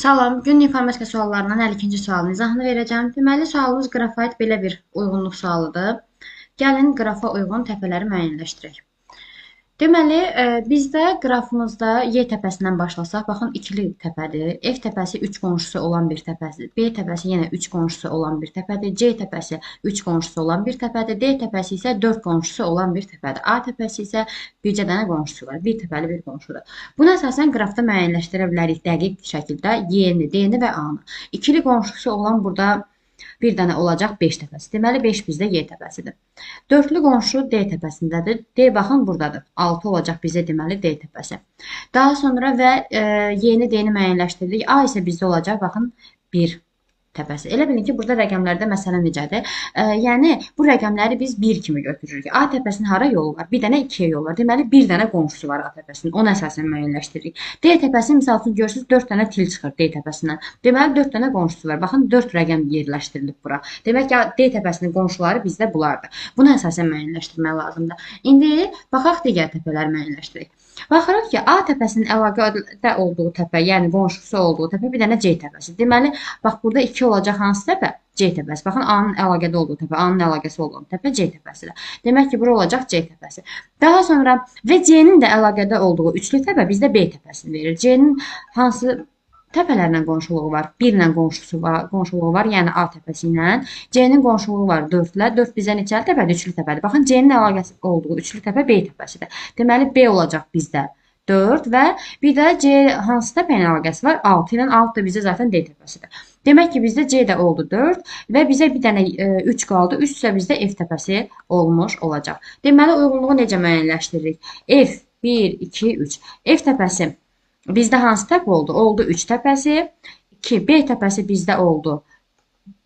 Salam, günün informatika suallarından 52-ci sualın izahını verəcəm. Deməli, sualımız qrafa aid belə bir uyğunluq sualıdır. Gəlin qrafa uyğun təpələri müəyyənləşdirək. Deməli, bizdə qrafımızda Y təpəsindən başlasaq, baxın, ikili təpədir. F təpəsi 3 qonşusu olan bir təpədir. B təpəsi yenə 3 qonşusu olan bir təpədir. C təpəsi 3 qonşusu olan bir təpədir. D təpəsi isə 4 qonşusu olan bir təpədir. A təpəsi isə bircə dənə qonşusu var. Bir təpəli bir qonşudur. Buna əsasən qrafda müəyyənləşdirə bilərik dəqiq şəkildə Y-ni, D-ni və A-nı. İkili qonşusu olan burada bir dənə olacaq 5 təpəsi. Deməli, 5 bizdə Y təpəsidir. Dörtlü qonşu D təpəsindədir. D baxın buradadır. 6 olacaq bizə deməli D təpəsi. Daha sonra və Y-ni D-ni müəyyənləşdirdik. A isə bizdə olacaq baxın 1 təpəsi. Elə bilin ki, burada rəqəmlərdə məsələ necədir? Yəni, bu rəqəmləri biz 1 kimi götürürük. A təpəsinin hara yolu var? Bir dənə 2-yə yol var. Deməli, bir dənə qonşusu var A təpəsinin. Ona əsasən müəyyənləşdiririk. D təpəsi, misal üçün, görürsünüz, 4 dənə til çıxır D təpəsindən. Deməli, 4 dənə qonşusu var. Baxın, 4 rəqəm yerləşdirilib bura. Demək ki, D təpəsinin qonşuları bizdə bunlardır. Buna əsasən müəyyənləşdirmək lazımdır. İndi, baxaq digər təpələri müəyyənləşdirək. Baxırıq ki, A təpəsinin əlaqədə olduğu təpə, yəni qonşusu olduğu təpə bir dənə C təpəsi. Deməli, bax, burada 2 olacaq hansı təpə? C təpəsi. Baxın, A-nın əlaqədə olduğu təpə, A-nın əlaqəsi olan təpə C təpəsidir. Demək ki, bura olacaq C təpəsi. Daha sonra və C-nin də əlaqədə olduğu üçlü təpə bizdə B təpəsini verir. C-nin hansı təpələrlə qonşuluğu var? 1 ilə qonşuluğu var, yəni A təpəsi ilə. C-nin qonşuluğu var 4 ilə. 4 bizə neçəli təpədir? Üçlü təpədir. Baxın, C-nin əlaqəsi olduğu üçlü təpə B təpəsidir. Deməli, B olacaq bizdə 4 və bir də C hansı təpənin əlaqəsi var? 6 ilə. 6 da bizdə zaten D təpəsidir. Demək ki, bizdə C də oldu 4 və bizə bir dənə 3 qaldı. 3 isə bizdə F təpəsi olmuş olacaq. Deməli, uyğunluğu necə müəyyənləşdiririk? F 1, 2, 3. F təpəsi bizdə hansı təpə oldu? Oldu 3 təpəsi. 2. B təpəsi bizdə oldu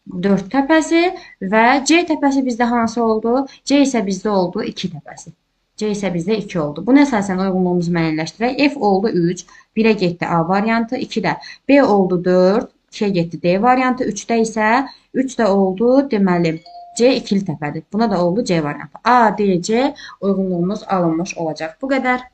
4 təpəsi və C təpəsi bizdə hansı oldu? C isə bizdə oldu 2 təpəsi. C isə bizdə 2 oldu. Buna əsasən uyğunluğumuzu müəyyənləşdirək. F oldu 3, 1-ə getdi A variantı, 2-də B oldu 4, 2-yə getdi D variantı, 3-də isə 3 də oldu, deməli, C ikili təpədir. Buna da oldu C variantı. A, D, C uyğunluğumuz alınmış olacaq. Bu qədər.